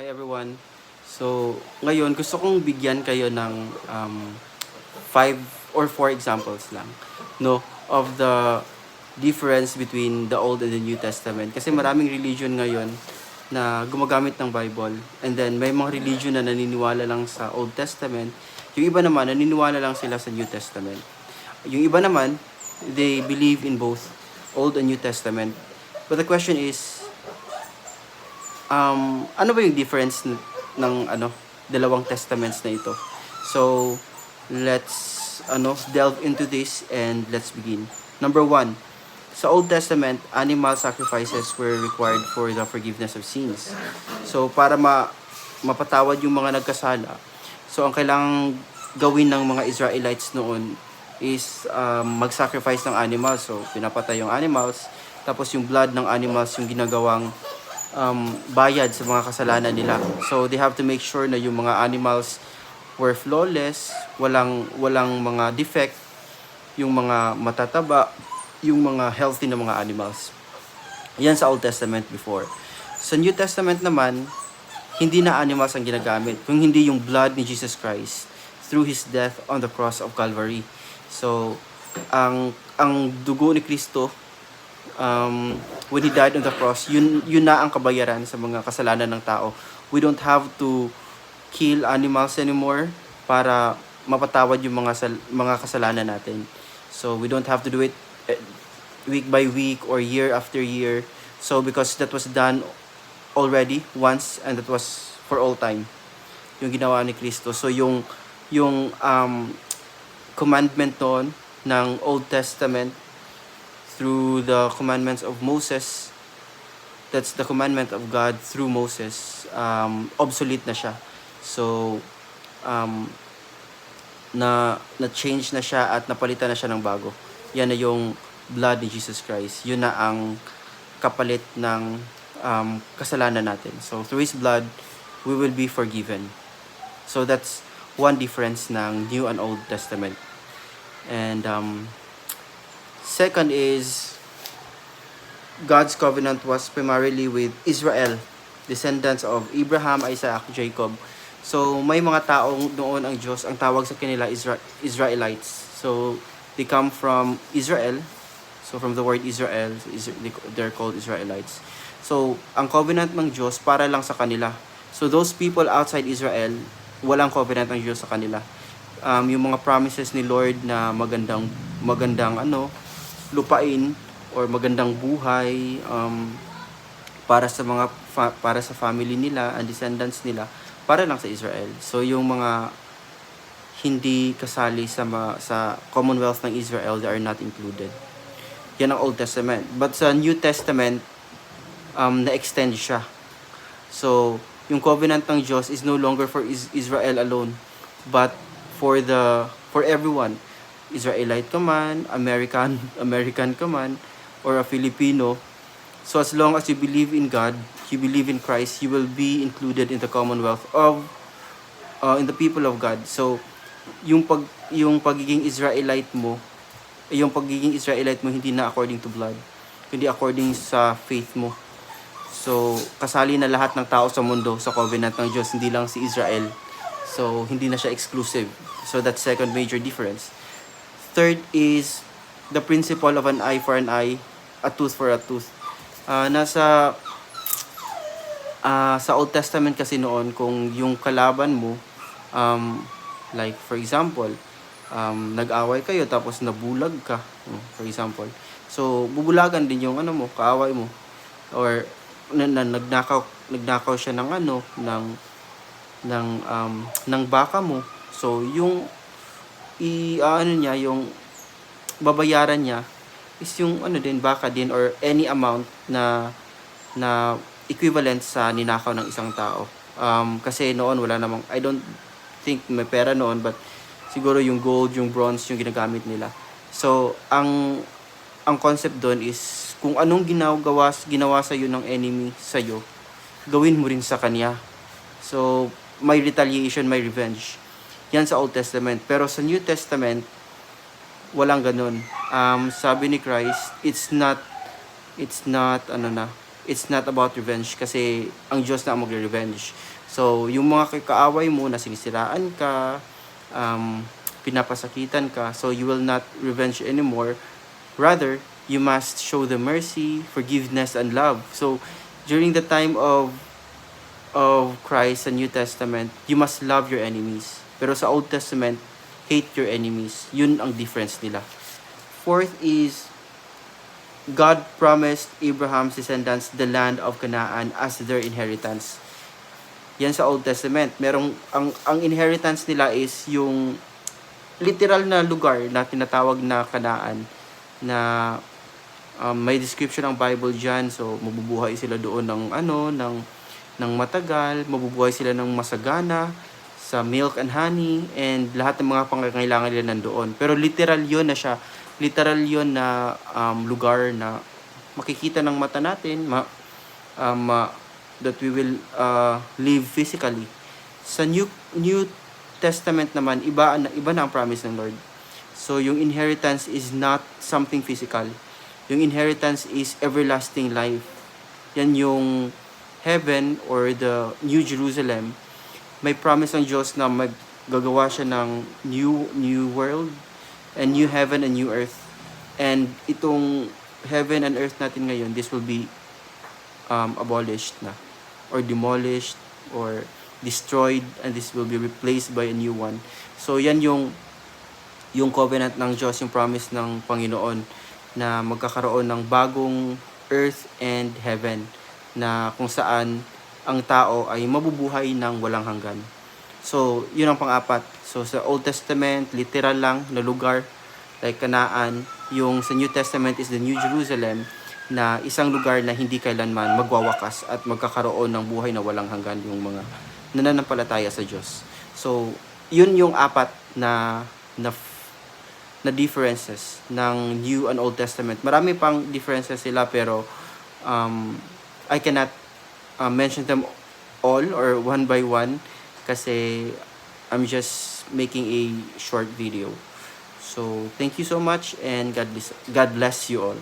Hi everyone. So, ngayon gusto kong bigyan kayo ng five or four examples lang, no, of the difference between the Old and the New Testament. Kasi maraming religion ngayon na gumagamit ng Bible, and then may mga religion na naniniwala lang sa Old Testament. Yung iba naman naniniwala lang sila sa New Testament. Yung iba naman, they believe in both Old and New Testament. But the question is, ano ba yung difference ng dalawang testaments na ito? So, let's delve into this and let's begin. Number one, sa Old Testament, animal sacrifices were required for the forgiveness of sins. So, para mapatawad yung mga nagkasala, so ang kailangang gawin ng mga Israelites noon is mag-sacrifice ng animals. So, pinapatay yung animals, tapos yung blood ng animals yung ginagawang bayad sa mga kasalanan nila. So they have to make sure na yung mga animals were flawless, walang mga defect, yung mga matataba, yung mga healthy na mga animals. Yan sa Old Testament before. Sa New Testament naman, hindi na animals ang ginagamit, kung hindi yung blood ni Jesus Christ through His death on the cross of Calvary. So, ang dugo ni Kristo, when He died on the cross, yun na ang kabayaran sa mga kasalanan ng tao. We don't have to kill animals anymore para mapatawad yung mga kasalanan natin. So we don't have to do it week by week or year after year. So because that was done already once, and that was for all time, yung ginawa ni Kristo. So yung commandment noon ng Old Testament through the commandments of Moses, that's the commandment of God through Moses, obsolete na siya. So, na-change na siya at napalitan na siya ng bago. Yan na yung blood ni Jesus Christ. Yun na ang kapalit ng kasalanan natin. So, through His blood, we will be forgiven. So, that's one difference ng New and Old Testament. And, second is, God's covenant was primarily with Israel, descendants of Abraham, Isaac, Jacob. So, may mga taong noon ang Diyos, ang tawag sa kanila Israelites. So, they come from Israel. So, from the word Israel, they're called Israelites. So, ang covenant ng Diyos para lang sa kanila. So, those people outside Israel, walang covenant ng Diyos sa kanila. Yung mga promises ni Lord na magandang lupain or magandang buhay para sa family nila and descendants nila, para lang sa Israel. So yung mga hindi kasali sa Commonwealth ng Israel, they are not included. Yan ang Old Testament. But sa New Testament, na-extend siya. So yung covenant ng Diyos is no longer for Israel alone, but for everyone. Israelite ka man, American ka man, or a Filipino. So as long as you believe in God, you believe in Christ, you will be included in the commonwealth of in the people of God. So yung pagiging Israelite mo hindi na according to blood, hindi according sa faith mo. So kasali na lahat ng tao sa mundo sa covenant ng Diyos, hindi lang si Israel. So hindi na siya exclusive. So that's second major difference. Third is the principle of an eye for an eye, a tooth for a tooth. Sa Old Testament kasi noon, kung yung kalaban mo, like for example, nag-away kayo tapos nabulag ka, for example. So bubulagan din yung kaaway mo, or nagnakaw siya ng baka mo. So yung yung babayaran niya is yung baka din, or any amount na equivalent sa ninakaw ng isang tao. Kasi noon wala namang, I don't think may pera noon, but siguro yung gold, yung bronze yung ginagamit nila. So ang concept doon is kung anong ginawa sa iyo ng enemy sa iyo, gawin mo rin sa kanya. So may retaliation, may revenge. Yan sa Old Testament. Pero sa New Testament, walang ganun. Sabi ni Christ, it's not it's not about revenge kasi ang Diyos na ang magre-revenge. So, yung mga kaaway mo na sinisiraan ka, pinapasakitan ka, so you will not revenge anymore. Rather, you must show the mercy, forgiveness, and love. So, during the time of Christ sa New Testament, you must love your enemies. Pero sa Old Testament, hate your enemies. Yun ang difference nila. Fourth is, God promised Abraham's descendants the land of Canaan as their inheritance. Yan sa Old Testament. Ang inheritance nila is yung literal na lugar na tinatawag na Canaan, na may description ng Bible diyan. So mabubuhay sila doon ng matagal, mabubuhay sila ng masagana sa milk and honey, and lahat ng mga pangangailangan nila nandoon. Pero literal yun na siya. Literal yun na lugar na makikita ng mata natin, that we will live physically. Sa New Testament naman, iba na ang promise ng Lord. So yung inheritance is not something physical. Yung inheritance is everlasting life. Yan yung heaven or the New Jerusalem. May promise ng Diyos na maggagawa siya ng new world and new heaven and new earth. And itong heaven and earth natin ngayon, this will be abolished na, or demolished, or destroyed, and this will be replaced by a new one. So yan yung covenant ng Diyos, yung promise ng Panginoon na magkakaroon ng bagong earth and heaven, na kung saan ang tao ay mabubuhay ng walang hanggan. So, yun ang pang-apat. So, sa Old Testament, literal lang na lugar, like Canaan. Yung sa New Testament is the New Jerusalem, na isang lugar na hindi kailanman magwawakas at magkakaroon ng buhay na walang hanggan yung mga nananampalataya sa Diyos. So, yun yung apat na differences ng New and Old Testament. Marami pang differences sila, pero I cannot mention them all or one by one kasi I'm just making a short video. So, thank you so much, and God bless you all.